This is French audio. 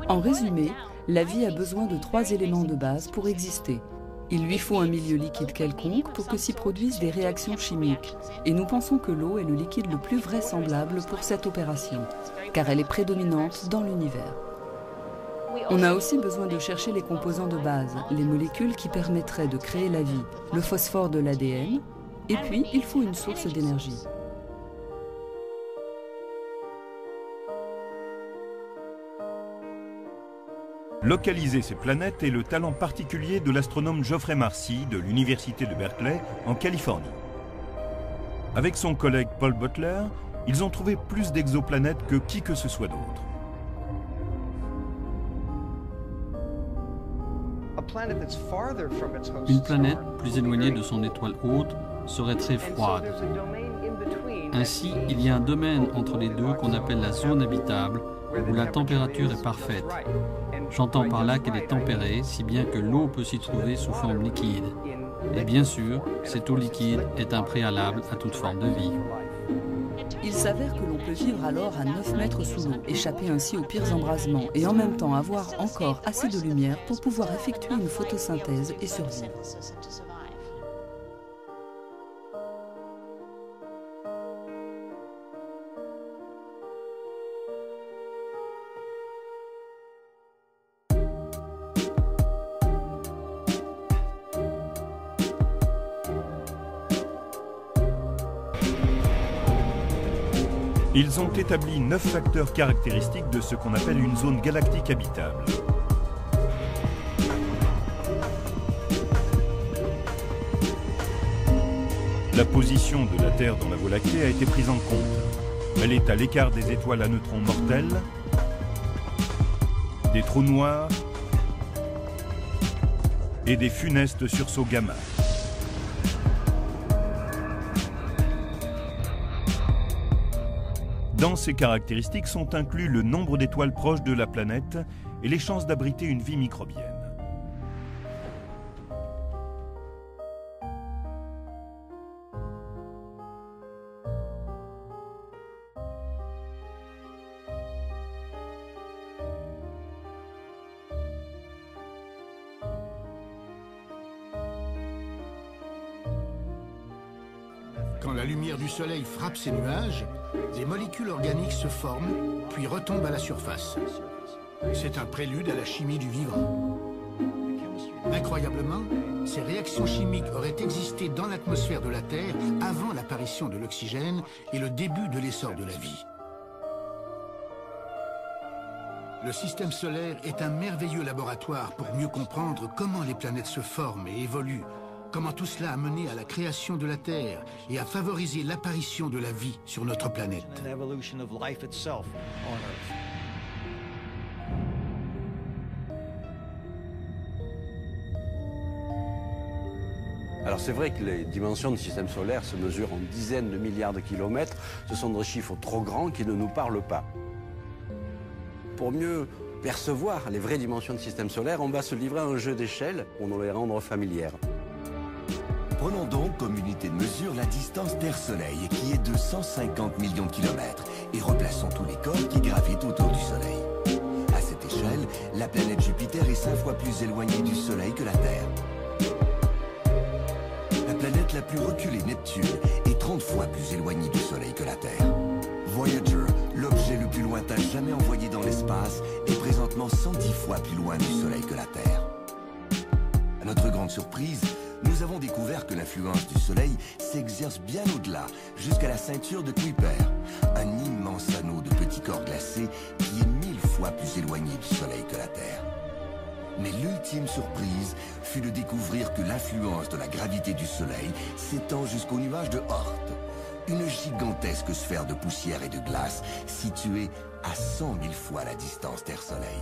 En résumé, la vie a besoin de 3 éléments de base pour exister. Il lui faut un milieu liquide quelconque pour que s'y produisent des réactions chimiques. Et nous pensons que l'eau est le liquide le plus vraisemblable pour cette opération, car elle est prédominante dans l'univers. On a aussi besoin de chercher les composants de base, les molécules qui permettraient de créer la vie, le phosphore de l'ADN, et puis il faut une source d'énergie. Localiser ces planètes est le talent particulier de l'astronome Geoffrey Marcy de l'Université de Berkeley en Californie. Avec son collègue Paul Butler, ils ont trouvé plus d'exoplanètes que qui que ce soit d'autre. Une planète plus éloignée de son étoile hôte serait très froide. Ainsi, il y a un domaine entre les deux qu'on appelle la zone habitable, où la température est parfaite. J'entends par là qu'elle est tempérée, si bien que l'eau peut s'y trouver sous forme liquide. Et bien sûr, cette eau liquide est un préalable à toute forme de vie. Il s'avère que l'on peut vivre alors à 9 mètres sous l'eau, échapper ainsi aux pires embrasements et en même temps avoir encore assez de lumière pour pouvoir effectuer une photosynthèse et survivre. Ils ont établi 9 facteurs caractéristiques de ce qu'on appelle une zone galactique habitable. La position de la Terre dans la Voie lactée a été prise en compte. Elle est à l'écart des étoiles à neutrons mortels, des trous noirs et des funestes sursauts gamma. Dans ces caractéristiques sont inclus le nombre d'étoiles proches de la planète et les chances d'abriter une vie microbienne. Quand la lumière du soleil frappe ces nuages, des molécules organiques se forment, puis retombent à la surface. C'est un prélude à la chimie du vivant. Incroyablement, ces réactions chimiques auraient existé dans l'atmosphère de la Terre avant l'apparition de l'oxygène et le début de l'essor de la vie. Le système solaire est un merveilleux laboratoire pour mieux comprendre comment les planètes se forment et évoluent, comment tout cela a mené à la création de la Terre et a favorisé l'apparition de la vie sur notre planète. Alors c'est vrai que les dimensions du système solaire se mesurent en dizaines de milliards de kilomètres. Ce sont des chiffres trop grands qui ne nous parlent pas. Pour mieux percevoir les vraies dimensions du système solaire, on va se livrer à un jeu d'échelle pour nous les rendre familières. Prenons donc comme unité de mesure la distance Terre-Soleil, qui est de 150 millions de kilomètres, et replaçons tous les corps qui gravitent autour du Soleil. À cette échelle, la planète Jupiter est 5 fois plus éloignée du Soleil que la Terre. La planète la plus reculée, Neptune, est 30 fois plus éloignée du Soleil que la Terre. Voyager, l'objet le plus lointain jamais envoyé dans l'espace, est présentement 110 fois plus loin du Soleil que la Terre. À notre grande surprise, nous avons découvert que l'influence du Soleil s'exerce bien au-delà, jusqu'à la ceinture de Kuiper, un immense anneau de petits corps glacés qui est 1000 fois plus éloigné du Soleil que la Terre. Mais l'ultime surprise fut de découvrir que l'influence de la gravité du Soleil s'étend jusqu'au nuage de Oort, une gigantesque sphère de poussière et de glace située à 100 000 fois la distance Terre-Soleil.